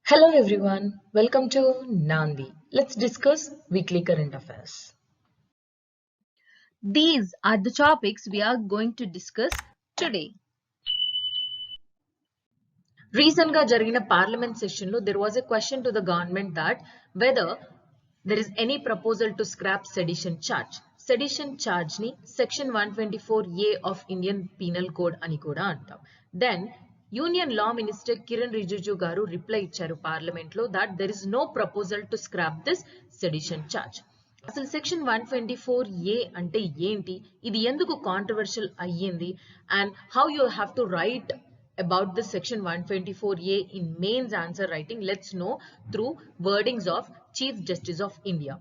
Hello everyone, welcome to Nandi. Let's discuss weekly current affairs. These are the topics we are going to discuss today. Recent గా జరిగిన parliament session లో there was a question to the government that whether there is any proposal to scrap sedition charge. Sedition charge ని section 124A of Indian Penal Code అని కూడా అంటాం. Then Union Law Minister Kiran Rijiju గారు reply ఇచ్చారు parliament లో that there is no proposal to scrap this sedition charge. అసలు section 124A అంటే ఏంటి, ఇది ఎందుకు కాంట్రవర్షియల్ అయ్యింది, and how you have to right about this section 124A in mains answer writing, let's know through wordings of Chief Justice of India.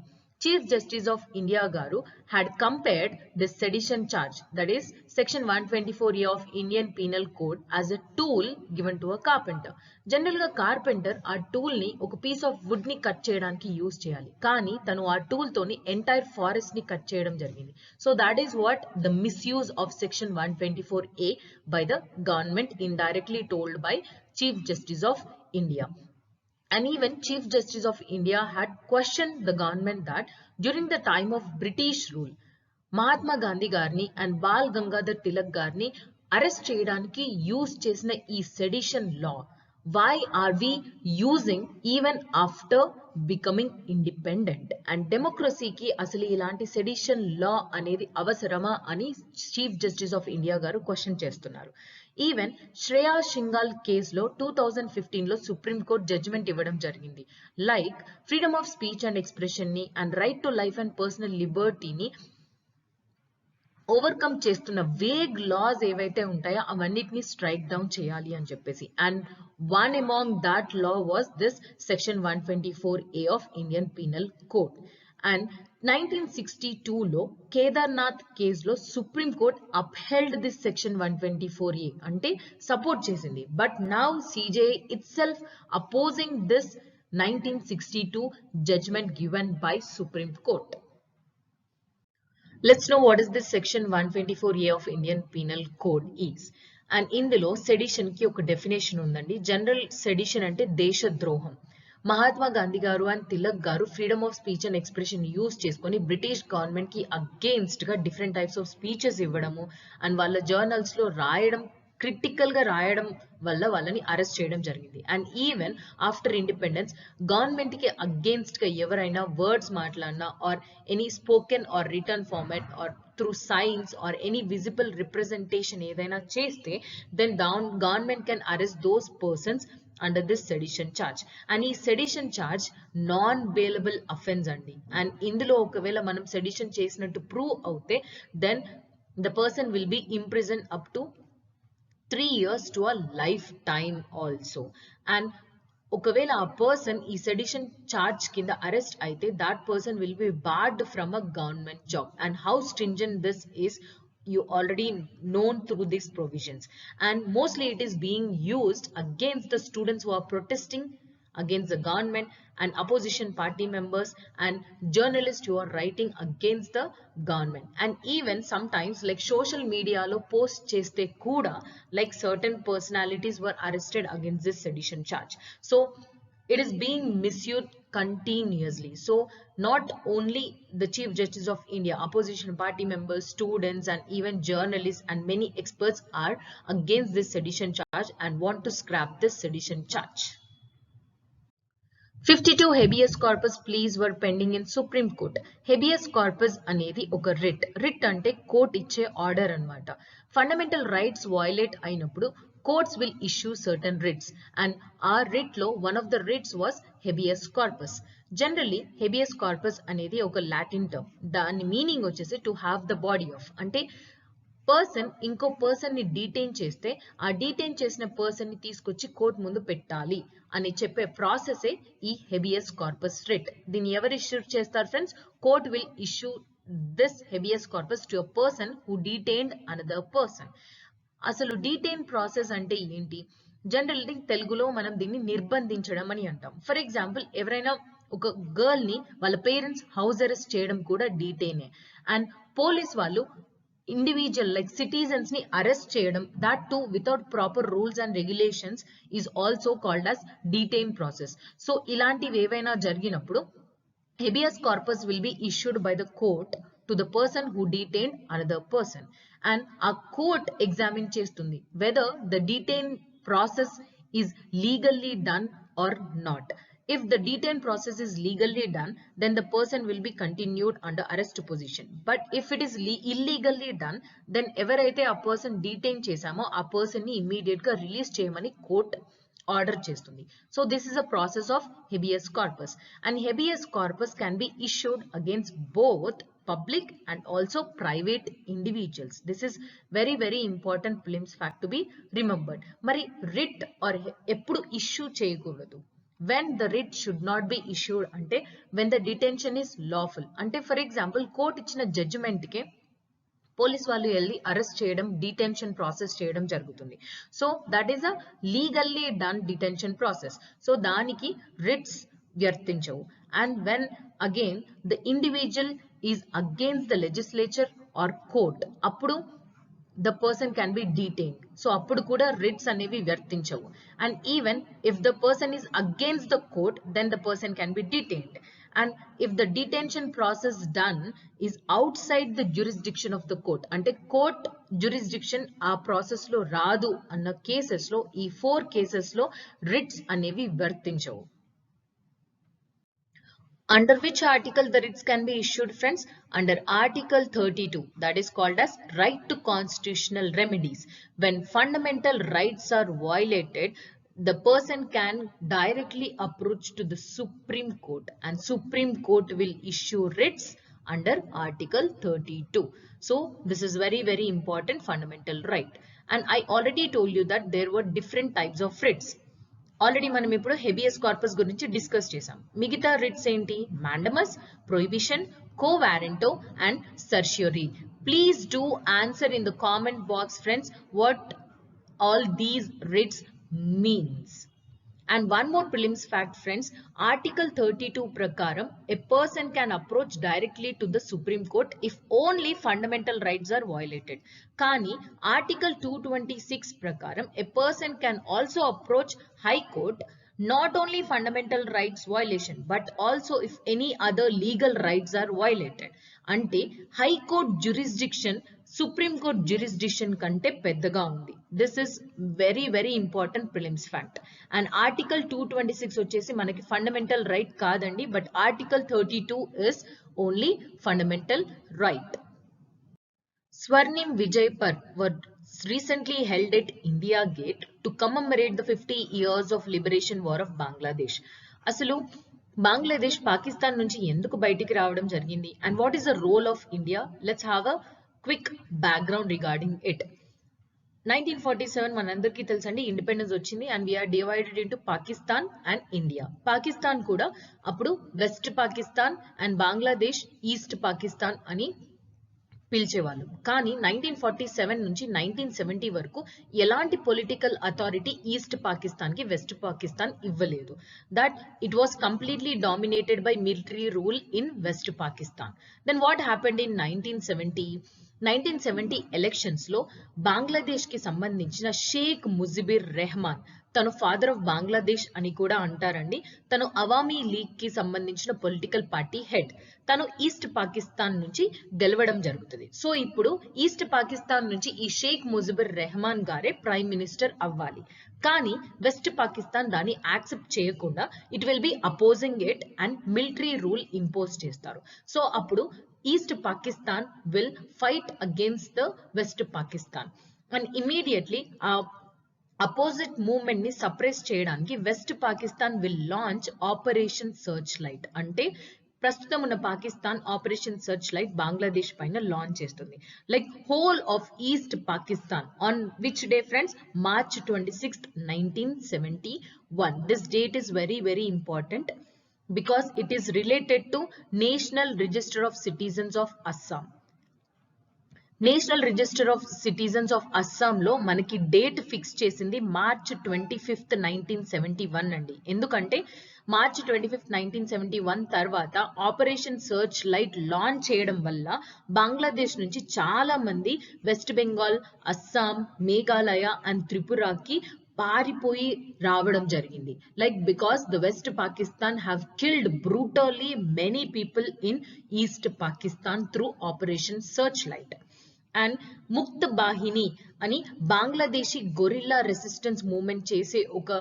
Chief Justice of India garu had compared this sedition charge, that is section 124A of Indian Penal Code, as a tool given to a carpenter. General ga carpenter ఆ tool ని ఒక piece of wood ని cut చేయడానికి use చేయాలి, కానీ తను ఆ tool తోని ఎంటైర్ ఫారెస్ట్ ని కట్ చేయడం జరిగింది. So that is what the misuse of section 124A by the government indirectly told by Chief Justice of India. And even Chief Justice of India had questioned the government that during the time of British rule, Mahatma Gandhi గారిని and Bal Gangadhar Tilak గారిని arrest చేయడానికి use చేసిన ఈ sedition law, why are we using even after becoming independent? And democracyకి అసలు ఇలాంటి sedition law అనేది అవసరమా అని చీఫ్ జస్టిస్ ఆఫ్ ఇండియా గారు క్వశ్చన్ చేస్తున్నారు. ఈవెన్ శ్రేయా సింఘాల్ కేసులో 2015లో సుప్రీం కోర్ట్ జడ్జిమెంట్ ఇవ్వడం జరిగింది. Like freedom of speech and expression ని and right to life and personal లిబర్టీని ఓవర్కమ్ చేస్తున్న వేగ్ లాస్ ఏవైతే ఉంటాయో అవన్నిటిని స్ట్రైక్ డౌన్ చేయాలి అని చెప్పేసి. And one among that law was this section 124A of Indian penal code. And 1962లో కేదార్నాథ్ కేసులో supreme court upheld this section 124A అంటే సపోర్ట్ చేసింది. But now CJI itself opposing this 1962 judgment given by Supreme Court. Let's know what is this section 124A of Indian Penal Code is. And ఇందులో sedition కి ఒక definition ఉందండి. General sedition అంటే దేశద్రోహం. మహాత్మా గాంధీ గారు and Tilak గారు freedom of speech and expression use చేసుకొని British government కి అగేన్స్ట్ గా డిఫరెంట్ టైప్స్ ఆఫ్ స్పీచెస్ ఇవ్వడము అండ్ వాళ్ళ జర్నల్స్ లో రాయడం, క్రిటికల్ గా రాయడం వల్ల వాళ్ళని అరెస్ట్ చేయడం జరిగింది. And even after independence government కి అగేన్స్ట్ గా ఎవరైనా వర్డ్స్ మాట్లాడినా or any spoken or written format or through signs or any visible representation ఏదైనా చేస్తే then government can arrest those persons under this sedition charge. And ఈ sedition charge non bailable offence అండి. And ఇందులో ఒకవేళ మనం sedition చేసినట్టు prove అవుతే then the person will be imprison up to 3 years to a lifetime also. And ఒకవేళ ఆ person ఈ సెడిషన్ చార్జ్ కింద అరెస్ట్ అయితే that person will be barred from a government job. And how stringent this is, you already known through these provisions. And mostly it is being used against the students who are protesting against the government and opposition party members and journalists who are writing against the government. And even sometimes like social media lo post cheste kuda like certain personalities were arrested against this sedition charge. So it is being misused continuously. So not only the Chief Justice of India, opposition party members, students and even journalists and many experts are against this sedition charge and want to scrap this sedition charge. 52 habeas corpus pleas were pending in Supreme Court. Habeas corpus అనేది ఒక writ అంటే court ఇచ్చే order అన్నమాట. Fundamental rights violate అయినప్పుడు courts will issue certain writs, and our writ లో one of the writs was habeas corpus. Generally habeas corpus అనేది ఒక Latin term. దాని మీనింగ్ వచ్చేసి to have the body of, అంటే person ఇంకో person ని detain చేస్తే ఆ డీటైన్ చేసిన పర్సన్ ని తీసుకొచ్చి కోర్ట్ ముందు పెట్టాలి అని చెప్పే ప్రాసెసే ఈ హెబియస్ కార్పస్ రిట్. దీన్ని ఎవరు ఇష్యూ చేస్తారు friends? Court will issue this habeas corpus to a person who detained another person. అసలు డీటైన్ ప్రాసెస్ అంటే ఏంటి? జనరల్లీ తెలుగులో మనం దీన్ని నిర్బంధించడం అని అంటాం. ఫర్ ఎగ్జాంపుల్ ఎవరైనా ఒక గర్ల్ ని వాళ్ళ పేరెంట్స్ హౌస్ అరెస్ట్ చేయడం కూడా డీటైనే. అండ్ పోలీస్ వాళ్ళు individual like citizens ni arrest చేయడం, that too without proper rules and regulations, is also called as detain process. So ఇలాంటివి ఏవైనా జరిగినప్పుడు habeas corpus will be issued by the court to the person who detained another person, and a court examine చేస్తుంది whether the detain process is legally done or not. If the detain process is legally done, then the person will be continued under arrest position. But if it is illegally done, then ఎవరైతే ఆ person detain చేశామో ఆ person ని immediate గా release చేయమని court order చేస్తుంది. So this is a process of habeas corpus, and habeas corpus can be issued against both public and also private individuals. This is very very important prelims fact to be remembered. మరి writ or ఎప్పుడు issue చేయకూడదు? When the writ should not be issued అంటే when the detention is lawful. అంటే for example court ఇచ్చిన judgement కే police వాళ్ళు వెళ్ళి arrest చేయడం, డిటెన్షన్ ప్రాసెస్ చేయడం జరుగుతుంది. So that is a legally done detention process. So దానికి రిట్స్ వర్తించవు. And when again the individual is against the legislature or court, అప్పుడు the person can be detained. So appudu kuda writs anevi vartinchavu. And even if the person is against the court, then the person can be detained. And if the detention process done is outside the jurisdiction of the court, ante court jurisdiction aa process lo raadu anna cases lo ee 4 cases lo writs anevi vartinchavu. Under which article the writs can be issued, friends? Under Article 32, that is called as right to constitutional remedies. When fundamental rights are violated, the person can directly approach to the Supreme Court, and Supreme Court will issue writs under Article 32. So this is very very important fundamental right. And I already told you that there were different types of writs. Already మనం ఇప్పుడు habeas corpus గురించి discuss చేసాం. మిగతా writs ఏంటి? Mandamus, prohibition, quo warranto and certiorari. Please do answer in the comment box friends what all these writs means. And one more prelims fact, friends. Article 32 prakaram, a person can approach directly to the Supreme Court if only fundamental rights are violated. Kani Article 226 prakaram, a person can also approach High Court not only fundamental rights violation but also if any other legal rights are violated. Ante High Court jurisdiction Supreme Court jurisdiction kante peddaga undi. This is very very important prelims fact. And Article 226 వచ్చేసి మనకి fundamental right కాదండి, but Article 32 is only fundamental right. Swarnim Vijay Parv was recently held at India Gate to commemorate the 50 years of liberation war of Bangladesh. అసలు బంగ్లాదేశ్ పాకిస్తాన్ నుంచి ఎందుకు బయటికి రావడం జరిగింది? And what is the role of India? Let's have a quick background regarding it. 1947 మనందరికీ తెలుసండి independence వచ్చింది, and we are divided into Pakistan and India. Pakistan కూడా అప్పుడు west Pakistan and Bangladesh east Pakistan అని పిలిచేవాళ్ళు. కానీ 1947 నుంచి 1970 వరకు ఎలాంటి పొలిటికల్ అథారిటీ ఈస్ట్ పాకిస్తాన్ కి వెస్ట్ పాకిస్తాన్ ఇవ్వలేదు. That it was completely dominated by military rule in west Pakistan. Then what happened in 1970 elections లో బంగ్లాదేశ్ కి సంబంధించిన షేక్ ముజిబుర్ రెహమాన్, తను ఫాదర్ ఆఫ్ బంగ్లాదేశ్ అని కూడా అంటారండి. తను అవామీ లీగ్ కి సంబంధించిన పొలిటికల్ పార్టీ హెడ్. తను ఈస్ట్ పాకిస్తాన్ నుంచి గెలవడం జరుగుతుంది. సో ఇప్పుడు ఈస్ట్ పాకిస్తాన్ నుంచి ఈ షేక్ ముజిబుర్ రెహమాన్ గారే ప్రైమ్ మినిస్టర్ అవ్వాలి. కానీ వెస్ట్ పాకిస్తాన్ దాన్ని యాక్సెప్ట్ చేయకుండా it will B opposing it and military rule impose చేస్తారు. సో అప్పుడు East Pakistan will fight against the West Pakistan, and immediately opposite movement ni suppress cheyadaniki West Pakistan will launch Operation Searchlight. Ante ప్రస్తుతం ఉన్న Pakistan operation search light Bangladesh పైన launch చేస్తుంది. Like whole of east Pakistan on which day friends? March 26, 1971. This date is very very important because it is related to National Register of Citizens of Assam. National register of citizens of అస్సాంలో మనకి date fix చేసింది March 25th 1971 అండి. ఎందుకంటే March 25th 1971 తర్వాత operation search light launch చేయడం వల్ల బంగ్లాదేశ్ నుంచి చాలా మంది వెస్ట్ బెంగాల్, అస్సాం, మేఘాలయ అండ్ త్రిపురకి పారిపోయి రావడం జరిగింది. Like because the west Pakistan have killed brutally many people in east Pakistan through operation search light. And Mukt బాహిని అని బంగ్లాదేశీ గొరిల్లా రెసిస్టెన్స్ మూవ్మెంట్ చేసే ఒక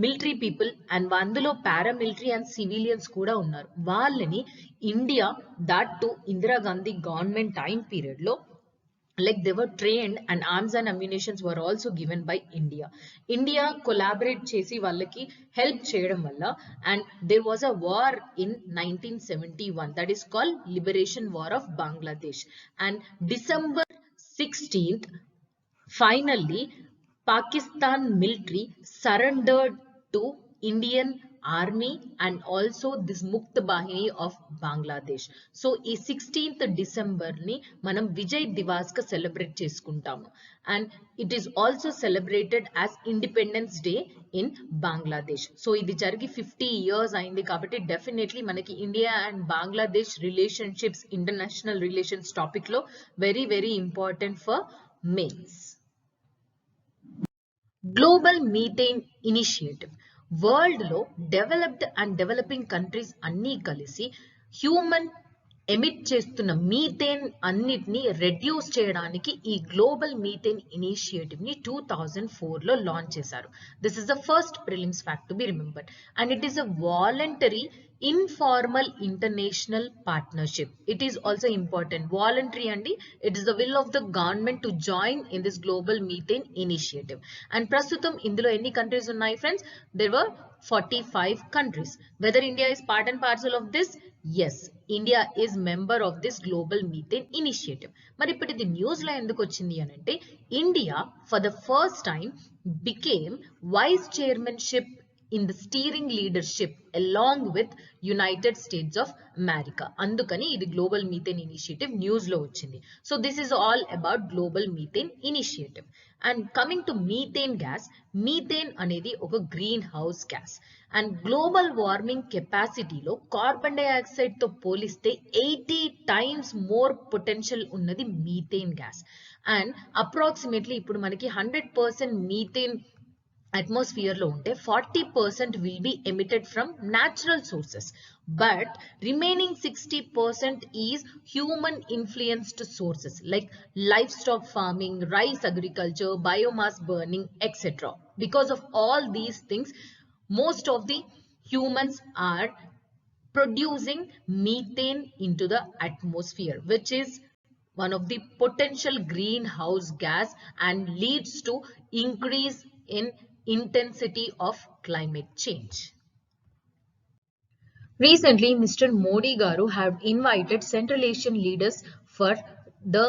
మిలిటరీ పీపుల్ అండ్ అందులో పారామిలిటరీ అండ్ సివిలియన్స్ కూడా ఉన్నారు. వాళ్ళని India that to Indira Gandhi government time period లో like they were trained and arms and ammunitions were also given by India collaborate chesi vallaki help cheyadam valla, and there was a war in 1971 that is called Liberation War of Bangladesh, and December 16th finally Pakistan military surrendered to Indian army and also this Mukt Bahini of Bangladesh. So ఈ 16th December ni manam Vijay Divas ka celebrate cheskuntamu, and it is also celebrated as Independence Day in Bangladesh. So ఇది జరిగి 50 years అయింది కాబట్టి definitely మనకి India and Bangladesh relationships, international relations topic లో very very important for mains. Global Methane Initiative. World లో developed and developing countries అన్నీ కలిసి human emit చేస్తున్న మీథేన్ అన్నిటిని రెడ్యూస్ చేయడానికి ఈ గ్లోబల్ మీథేన్ ఇనిషియేటివ్ ని 2004 లో లాంచ్ చేశారు. This is the first prelims fact to be remembered, and it is a voluntary informal international partnership. It is also important. Voluntary and it is the will of the government to join in this global methane initiative. And prastutam indulo any countries unnai friends? There were 45 countries. Whether India is part and parcel of this? Yes, India is member of this global methane initiative. Mari ippudi idi news la enduku ochindi anante India for the first time became vice chairmanship in the steering leadership along with United States of America. Andukani idi global methane initiative news lo ochindi. So this is all about global methane initiative. And coming to methane gas, methane anedi oka greenhouse gas, and global warming capacity lo carbon dioxide to poliste 80 times more potential unnadi methane gas. And approximately ippudu manaki 100% methane atmosphere lo unte 40% will be emitted from natural sources, but remaining 60% is human influenced sources like livestock farming, rice agriculture, biomass burning, etc. Because of all these things, most of the humans are producing methane into the atmosphere, which is one of the potential greenhouse gas and leads to increase in intensity of climate change. Recently, Mr. Modi Garu have invited Central Asian leaders for the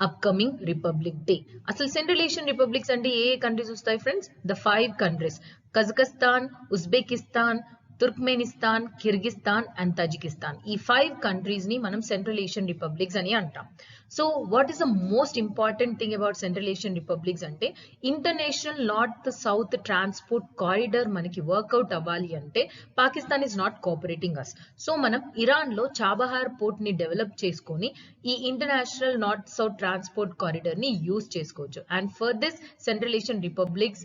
upcoming Republic Day. Asal Central Asian Republics ante A countries ustayi friends? The 5 countries: Kazakhstan, Uzbekistan, Turkmenistan, Kyrgyzstan and Tajikistan. ఈ 5 countries ని మనం Central Asian Republics అని అంటాం. So what is the most important thing about Central Asian Republics అంటే international north south transport corridor మనకి work out అవ్వాలి అంటే Pakistan is not cooperating us. So మనం ఇరాన్ లో చాబహార్ పోర్ట్ ని డెవలప్ చేసుకొని ఈ international north south transport corridor ని యూజ్ చేసుకోవచ్చు. And for this Central Asian Republics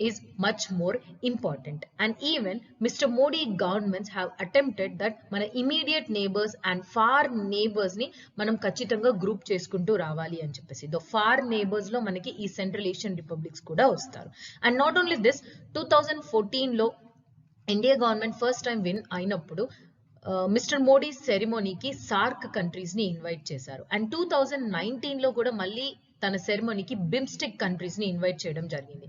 is much more important. And even Mr. Modi governments have attempted that mana immediate neighbors and far neighbors ni manam kachitanga group cheskuntu ravali ani cheppesi the far neighbors lo manaki ee Central Asian Republics kuda vastaru. And not only this, 2014 lo India government first time win ainappudu mister Modi సెరిమోనీకి SAARC countries ని invite చేశారు. And 2019 లో కూడా మళ్ళీ తన సెరమోనీకి BIMSTEC countries ని invite చేయడం జరిగింది.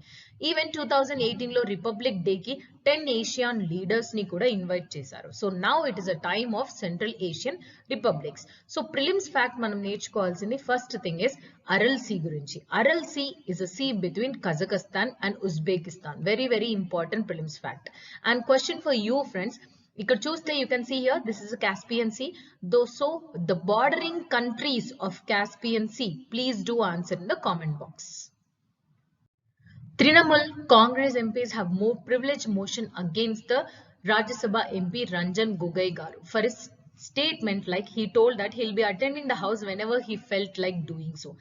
ఈవెన్ 2018 లో రిపబ్లిక్ డే కి 10 ఏషియన్ లీడర్స్ ని కూడా ఇన్వైట్ చేశారు. So now it is a time of Central Asian republics. So prelims fact మనం నేర్చుకోవాల్సింది first thing is Aral Sea గురించి. Aral Sea is a sea between Kazakhstan and Uzbekistan. Very very important prelims fact. And question for you friends, ఇక్కడ చూస్తే you can see here this is a Caspian Sea. Though so the bordering countries of Caspian Sea, please do answer in the comment box. Trinamool Congress MPs have moved privilege motion against the Rajya Sabha MP Ranjan Gogoi garu for his statement, like he told that he'll be attending the house whenever he felt like doing so.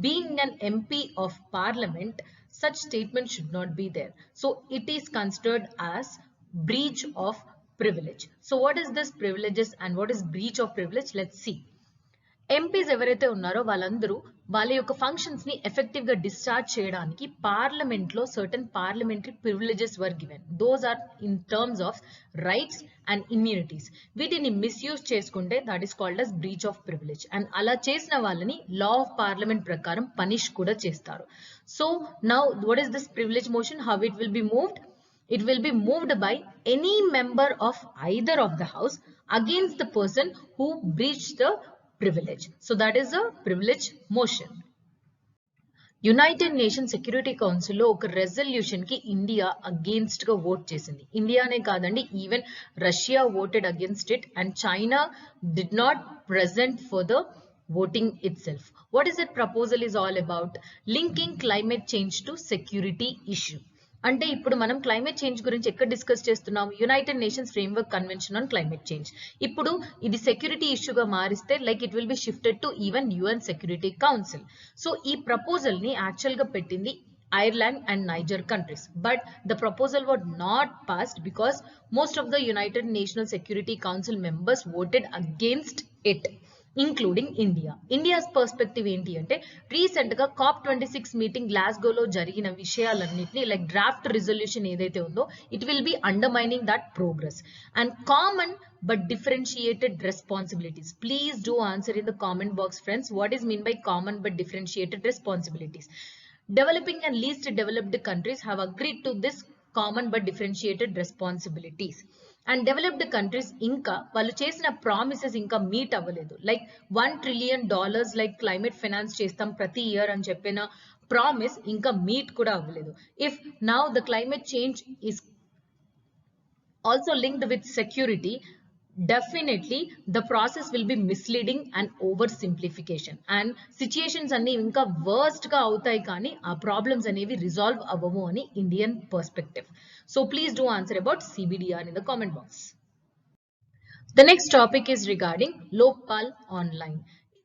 Being an MP of parliament, such statement should not be there. So it is considered as breach of privilege. So what is this privileges and what is breach of privilege? Let's see. MPs ఎవరైతే ఉన్నారో వాళ్ళందరూ వాళ్ళ యొక్క functions ని effective గా discharge చేయడానికి parliament లో certain parliamentary privileges were given. Those are in terms of rights and immunities. వీటిని మిస్యూజ్ చేసుకుంటే that is called as breach of privilege. And అలా చేసిన వాళ్ళని లా ఆఫ్ పార్లమెంట్ ప్రకారం పనిష్ కూడా చేస్తారు. So now what is this privilege motion? How it will be moved? It will be moved by any member of either of the house against the person who breached the privilege. So that is a privilege motion. United nation security council లో ఒక resolution కి India against గా vote చేసింది. ఇండియానే కాదండి, even Russia voted against it and China did not present for the voting itself. What is that proposal is all about? Linking climate change to security issue. అంటే ఇప్పుడు మనం climate change గురించి ఎక్కడ discuss చేస్తున్నాం? United nations framework convention on climate change. ఇప్పుడు ఇది security ఇష్యూగా మారిస్తే like it will be shifted to even UN security council. So ఈ ప్రపోజల్ ని యాక్చువల్ గా పెట్టింది Ireland and Niger countries, but the proposal was not passed because most of the United Nations Security Council members voted against it, including India. India's perspective ఏంటి అంటే recent గా COP26 meeting గ్లాస్గోలో జరిగిన విషయాలన్నిటిని like draft resolution ఏదైతే ఉందో it will B undermining that progress and common but differentiated responsibilities. Please do answer in the comment box, friends. What is mean by common but differentiated responsibilities? Developing and least developed countries have agreed to this common but differentiated responsibilities. And developed countries ఇంకా వాళ్ళు చేసిన promises ఇంకా meet అవ్వలేదు. Like $1 trillion like climate finance చేస్తాం ప్రతి year అని చెప్పిన promise ఇంకా మీట్ కూడా అవ్వలేదు. If now the climate change is also linked with security, definitely the process will be misleading and oversimplification and situations anni inka worst ga avutayi kaani aa problems anevi resolve avvavu ani Indian perspective. So please do answer about CBDR in the comment box. The next topic is regarding Lokpal Online.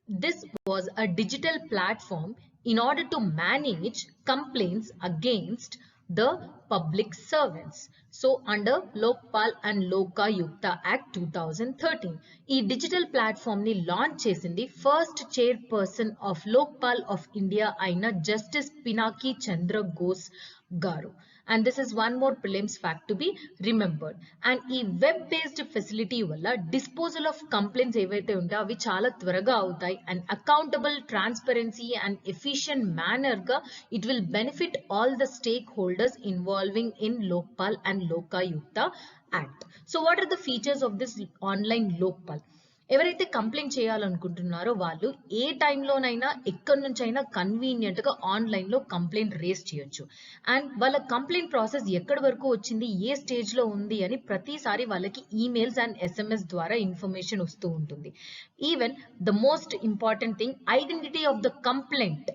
This was a digital platform in order to manage complaints against the public servants. So under Lokpal and Lokayukta Act 2013, ఈ digital platform ని launch చేసింది first chairperson of Lokpal of India అయిన justice Pinaki చంద్ర ఘోష్ గారు. And this is one more prelims fact to be remembered. And ఈ web based facility వల్ల disposal of complaints ఏవైతే ఉంటాయో అవి చాలా త్వరగా అవుతాయి and accountable, transparency and efficient manner గా it will benefit all the stakeholders involving in Lokpal and Lokayukta act. So what are the features of this online Lokpal? ఎవరైతే complaint చేయాలనుకుంటున్నారో వాళ్ళు ఏ టైంలోనైనా ఎక్కడి నుంచైనా కన్వీనియంట్ గా ఆన్లైన్ లో కంప్లైంట్ రేస్ చేయొచ్చు. అండ్ వాళ్ళ కంప్లైంట్ ప్రాసెస్ ఎక్కడి వరకు వచ్చింది, ఏ స్టేజ్ లో ఉంది అని ప్రతిసారి వాళ్ళకి ఈమెయిల్స్ అండ్ SMS ద్వారా ఇన్ఫర్మేషన్ వస్తూ ఉంటుంది. Even the most important thing, identity of the complaint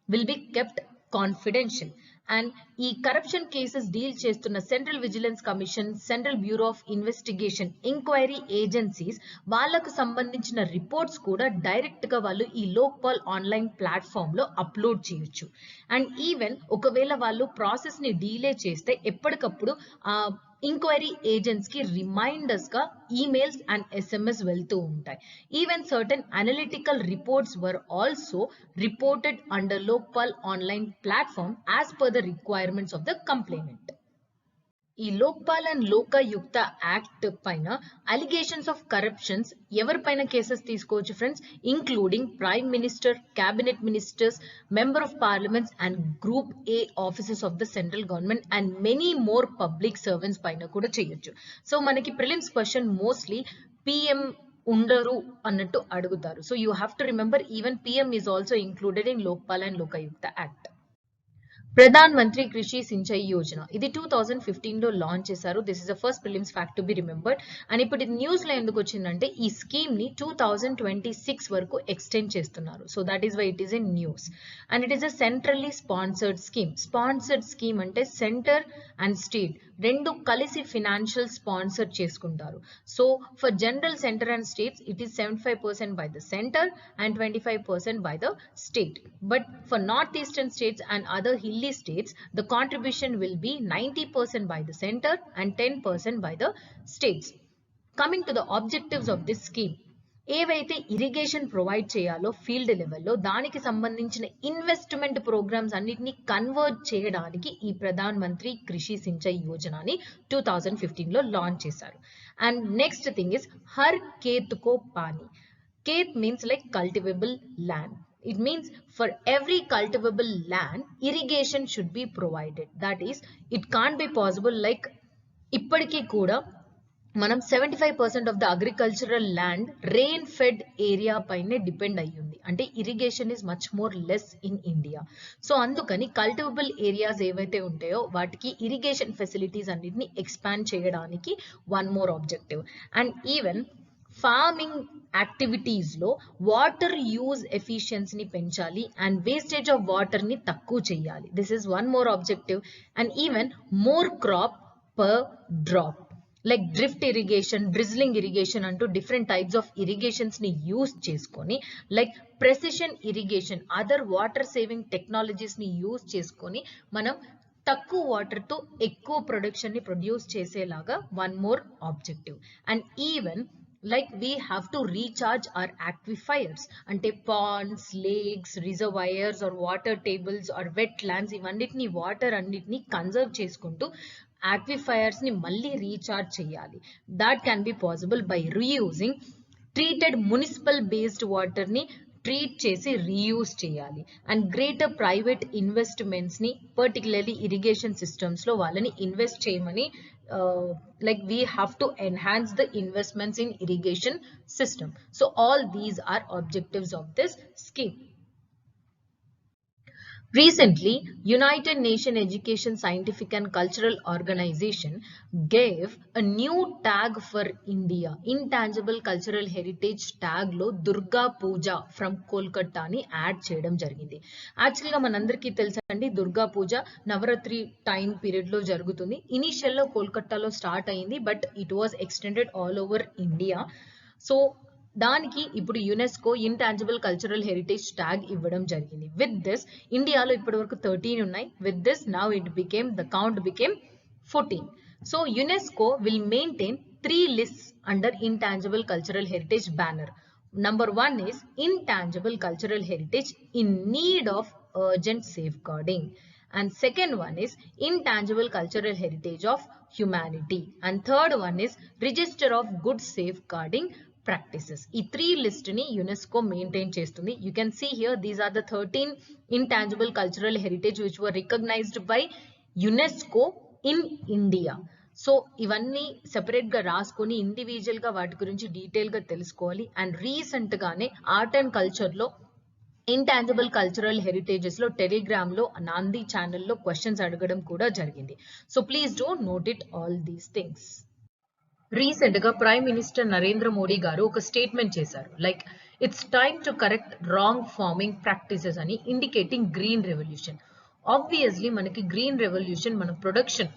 will be kept confidential. And ఈ కరప్షన్ కేసెస్ డీల్ చేస్తున్న central vigilance commission, central bureau of investigation, enquiry agencies వాళ్ళకు సంబంధించిన రిపోర్ట్స్ కూడా direct గా వాళ్ళు ఈ లోక్పాల్ ఆన్లైన్ ప్లాట్ఫామ్ లో అప్లోడ్ చేయొచ్చు. అండ్ ఈవెన్ ఒకవేళ వాళ్ళు ప్రాసెస్ ని డీలే చేస్తే ఎప్పటికప్పుడు ఇంక్వైరీ ఏజెంట్స్ కి రిమైండర్స్ గా ఈమెయిల్స్ అండ్ SMS వెళ్తూ ఉంటాయి. Even certain analytical reports were also reported under Lokpal online platform as per the requirements of the complainant. ఈ లోక్పాల్ అండ్ లోకాయుక్త యాక్ట్ పైన అలిగేషన్స్ ఆఫ్ కరప్షన్స్ ఎవరిపైన కేసెస్ తీసుకోవచ్చు friends? Including prime minister, cabinet ministers, member of parliaments and group A officers of the central government and many more public servants పైన కూడా చేయొచ్చు. So మనకి prelims question mostly PM ఉండరు అన్నట్టు అడుగుతారు. So you have to remember even PM is also included in Lokpal and Lokayukta act. Pradhan Mantri కృషి సించాయి యోజన ఇది 2015 లో లాంచ్ చేశారు. This is the first prelims fact to be remembered. And ఇప్పుడు ఇది న్యూస్ లో ఎందుకు వచ్చిందంటే ఈ స్కీమ్ ని 2026 వరకు ఎక్స్టెండ్ చేస్తున్నారు. So that is why it is in news. And it is a centrally sponsored scheme. Sponsored scheme అంటే సెంటర్ అండ్ స్టేట్ రెండు కలిసి ఫినాన్షియల్ స్పాన్సర్ చేసుకుంటారు. So for general centre and states it is 75% by the center and 25% by the state. But for northeastern states and other hilly states, the contribution will be 90% by the center and 10% by the states. Coming to the objectives of this scheme, ఏవైతే irrigation provide చేయాలో field లెవెల్లో దానికి సంబంధించిన investment programmes అన్నిటిని convert చేయడానికి ఈ ప్రధాన్ మంత్రి కృషి సించాయి యోజనని 2015 లో లాంచ్ చేశారు. And next thing is her ఖేత్ co pani. ఖేత్ means like cultivable land. It means for every cultivable land, irrigation should be provided. That is, it can't be possible like ఇప్పటికీ కూడా మనం 75% of the agricultural land rain fed area పైనే depend అయ్యింది. అంటే irrigation is much more less in India. So అందుకని cultivable areas ఏవైతే ఉంటాయో వాటికి ఇరిగేషన్ ఫెసిలిటీస్ అన్నిటిని ఎక్స్పాండ్ చేయడానికి one more objective. And even farming activities లో వాటర్ యూజ్ ఎఫిషియన్సీని పెంచాలి అండ్ వేస్టేజ్ ఆఫ్ వాటర్ ని తక్కువ చేయాలి. This is one more objective. And even more crop per drop. Like drift irrigation, drizzling irrigation అంటూ different types of irrigations ని use చేసుకొని like precision irrigation, other water saving technologies ని use చేసుకొని మనం తక్కువ వాటర్ తో ఎక్కువ ప్రొడక్షన్ ని ప్రొడ్యూస్ చేసేలాగా one more objective. And even like we have to recharge our aquifers ante ponds, lakes, reservoirs or water tables or wetlands ivannitni water annitni conserve cheskuntu aquifers ni malli recharge cheyali. That can be possible by reusing treated municipal based water ni treat చేసి reuse చేయాలి. And greater private investments ని particularly irrigation systems లో వాళ్ళని invest చేయమని like we have to enhance the investments in irrigation system. So all these are objectives of this scheme. Recently, United Nations Education, Scientific and Cultural Organization gave a new tag for India. Intangible Cultural Heritage tag lo Durga Puja from Kolkata ni add cheyadam jarigindi. Actually ga manandariki telusandi Durga Puja Navaratri time period lo jarugutundi. Initial lo Kolkata lo start ayindi but it was extended all over India. So దానికి ఇప్పుడు UNESCO intangible cultural heritage tag ఇవ్వడం జరిగింది. With this ఇండియాలో ఇప్పటి వరకు 13 ఉన్నాయి. With this now the count became 14. So UNESCO will maintain 3 lists under intangible cultural heritage banner. Number 1 is intangible cultural heritage in need of urgent safeguarding. And second one is intangible cultural heritage of humanity. And third one is register of good safeguarding practices. ఈ 3 list ని UNESCO maintain చేస్తుంది. You can see here these are the 13 intangible cultural heritage which were recognized by UNESCO in India. So ఇవన్నీ separate గా రాసుకొని individual గా వాటి గురించి detail గా తెలుసుకోవాలి. అండ్ రీసెంట్ గానే ఆర్ట్ అండ్ కల్చర్ లో ఇంటాంజిబుల్ కల్చరల్ హెరిటేజెస్ లో టెలిగ్రామ్ లో నాంది ఛానల్లో క్వశ్చన్స్ అడగడం కూడా జరిగింది. So please don't note it all these things. Recent గా ప్రైమ్ మినిస్టర్ నరేంద్ర మోడీ గారు ఒక స్టేట్మెంట్ చేశారు. Like it's time to correct wrong farming practices అని, ఇండికేటింగ్ గ్రీన్ రెవల్యూషన్. ఆబ్వియస్లీ మనకి గ్రీన్ రెవల్యూషన్ మన ప్రొడక్షన్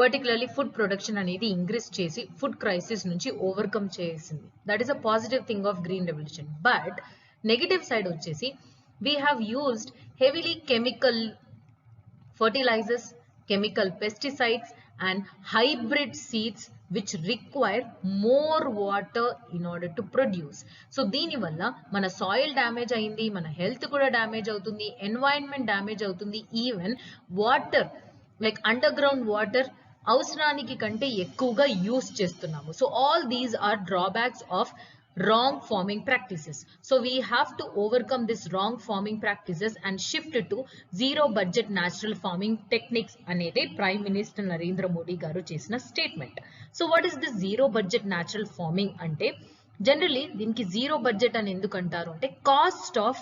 పర్టికులర్లీ ఫుడ్ ప్రొడక్షన్ అనేది ఇంక్రీజ్ చేసి food crisis నుంచి ఓవర్కమ్ చేసింది. That is a positive thing of Green Revolution. But negative side వచ్చేసి we have used heavily chemical fertilizers, chemical pesticides and hybrid seeds which require more water in order to produce. So దీని వల్ల మన soil damage అయింది, మన health కూడా damage అవుతుంది, environment damage అవుతుంది, even water like underground water అవసరానికి కంటే ఎక్కువగా యూస్ చేస్తున్నాము. So all these are drawbacks of wrong farming practices. So we have to overcome this wrong farming practices and shift to zero budget natural farming techniques anede Prime Minister Narendra Modi garu chesina statement. So what is this zero budget natural farming ante? Generally దీనికి zero budget అని ఎందుకు అంటారు అంటే cost of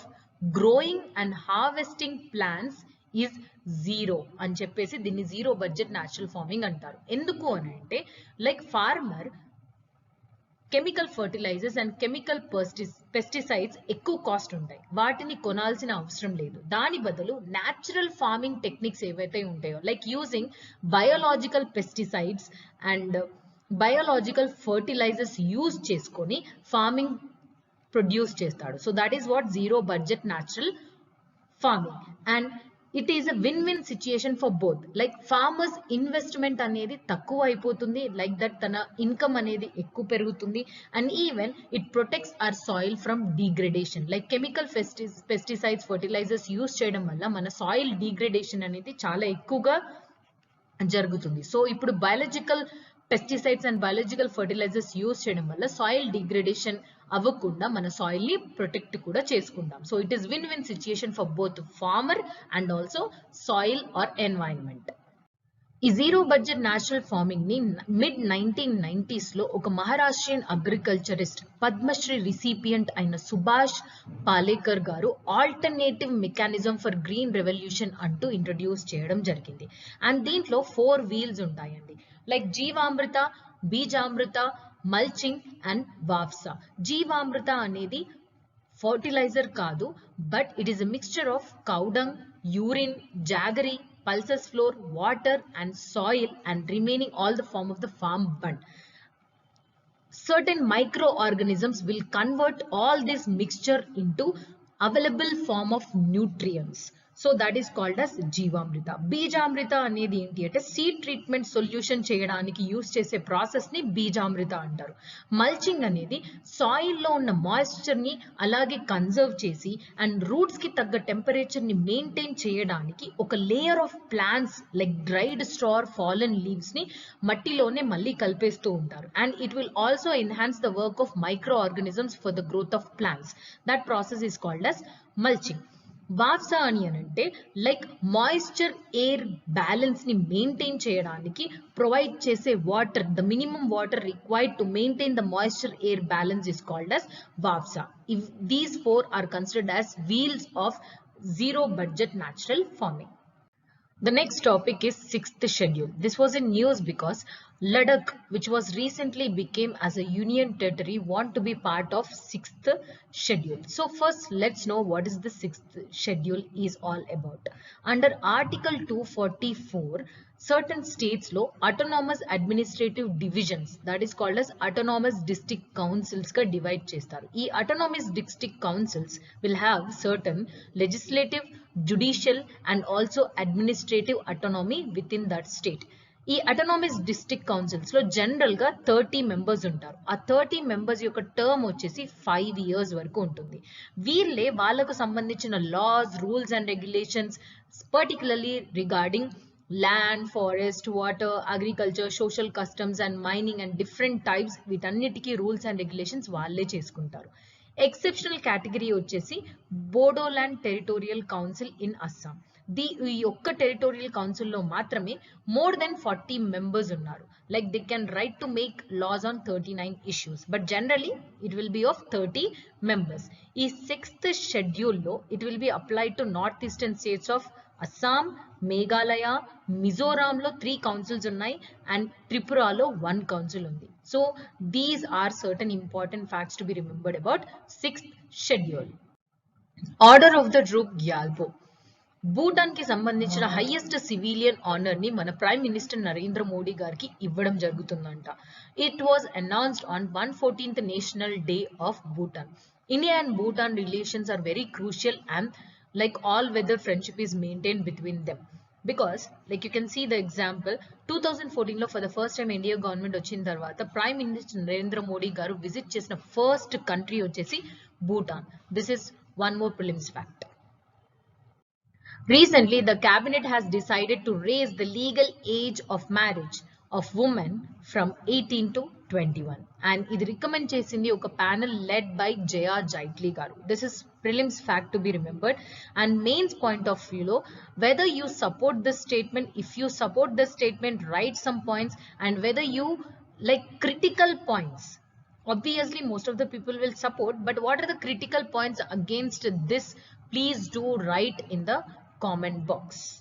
growing and harvesting plants is zero అని చెప్పేసి దీన్ని zero budget natural farming అంటారు. ఎందుకు అని అంటే like farmer chemical fertilisers and chemical pesticides ఎక్కువ కాస్ట్ ఉంటాయి, వాటిని కొనాల్సిన అవసరం లేదు. దాని బదులు న్యాచురల్ ఫార్మింగ్ టెక్నిక్స్ ఏవైతే ఉంటాయో like using biological pesticides and biological fertilisers use చేసుకొని ఫార్మింగ్ ప్రొడ్యూస్ చేస్తాడు. So that is what zero budget natural farming. And it is a win win situation for both. Like farmers investment అనేది తక్కువ అయిపోతుంది, like that తన income అనేది ఎక్కువ పెరుగుతుంది. And even it protects our soil from degradation. Like chemical pesticides fertilisers use చేయడం వల్ల మన సాయిల్ డిగ్రేడేషన్ అనేది చాలా ఎక్కువగా జరుగుతుంది. సో ఇప్పుడు biological pesticides and biological fertilisers use చేయడం వల్ల సాయిల్ డిగ్రేడేషన్ అవ్వకుండా మన సాయిల్ ని ప్రొటెక్ట్ కూడా చేసుకుంటాం. So it is win win situation for both farmer and also soil or environment. ఈ జీరో బడ్జెట్ న్యాచురల్ ఫార్మింగ్ ని మిడ్ 1990s లో ఒక మహారాష్ట్రియన్ అగ్రికల్చరిస్ట్ పద్మశ్రీ రిసిపియంట్ అయిన సుభాష్ పాలేకర్ గారు alternative mechanism for green revolution అంటూ ఇంట్రడ్యూస్ చేయడం జరిగింది. అండ్ దీంట్లో 4 వీల్స్ ఉంటాయండి, లైక్ జీవామృత, బీజామృత, మల్చింగ్ అండ్ వాఫ్సా. జీవామృత అనేది ఫర్టిలైజర్ కాదు, but it is a mixture of cow dung, urine, jaggery, pulses floor, water and soil and remaining all the form of the farm bund. Certain microorganisms will convert all this mixture into available form of nutrients. So that is called as జీవామృత. బీజామృత అనేది ఏంటి అంటే seed treatment solution చేయడానికి use చేసే process ని బీజామృత అంటారు. Mulching అనేది soil లో ఉన్న మాయిశ్చర్ ని అలాగే కన్జర్వ్ చేసి అండ్ రూట్స్ కి తగ్గ టెంపరేచర్ ని మెయింటైన్ చేయడానికి ఒక layer of plants like dried straw, fallen leaves ని మట్టిలోనే మళ్ళీ కలిపేస్తూ ఉంటారు. And it will also enhance the work of microorganisms for the growth of plants. That process is called as mulching. వాఫ్సా అని అంటే లైక్ మాయిశ్చర్ ఎయిర్ బ్యాలెన్స్ ని maintain చేయడానికి ప్రొవైడ్ చేసే water, the minimum water required to maintain the moisture air balance is called as వాఫ్సా. If these 4 are considered as wheels of zero budget natural farming. The next topic is 6th schedule. This was in news because Ladakh, which was recently became as a union territory, want to be part of 6th schedule. So first let's know what is the 6th schedule is all about. Under Article 244, certain states law autonomous administrative divisions, that is called as autonomous district councils ka divide chestaru. Ee autonomous district councils will have certain legislative, judicial and also administrative autonomy within that state. ఈ autonomous district councils లో general గా 30 members ఉంటారు. ఆ 30 members యొక్క term వచ్చేసి 5 years వరకు ఉంటుంది. వీళ్ళే వాళ్ళకు సంబంధించిన laws, rules and regulations particularly regarding land, forest, water, agriculture, social customs and mining and different types, వీటన్నిటికీ రూల్స్ అండ్ రెగ్యులేషన్స్ వాళ్ళే చేసుకుంటారు. ఎక్సెప్షనల్ కేటగిరీ వచ్చేసి Bodoland territorial council in Assam. ఈ ఒక్క టెరిటోరియల్ కౌన్సిల్ లో మాత్రమే more than 40 members ఉన్నారు. Like they can right to make laws on 39 issues, but generally it will be of 30 members. ఈ 6th schedule లో it will be applied to northeastern states of Assam, Meghalaya, Mizoram లో 3 councils ఉన్నాయి and Tripuralo 1 council ఉంది. So these are certain important facts to be remembered about 6th schedule. Order of the Druk Gyalpo. Bhutan కి సంబంధించిన highest civilian honour ని మన prime minister Narendra Modi గారికి ఇవ్వడం జరుగుతుందంట. It was announced on 114th national day of Bhutan. India and Bhutan relations are very crucial and like all weather friendship is maintained between them, because like you can see the example 2014 లో for the first time India government వచ్చిన తర్వాత prime minister Narendra Modi గారు visit చేసిన first country వచ్చేసి Bhutan. This is one more prelims fact. Recently the cabinet has decided to raise the legal age of marriage of women from 18 to 21, and ఇది recommend చేసింది ఒక panel led by Jaya Jaitly garu. This is prelims fact to be remembered, and mains point of view lo whether you support this statement, if you support this statement write some points, and whether you like critical points. Obviously most of the people will support, but what are the critical points against this, please do write in the comment box.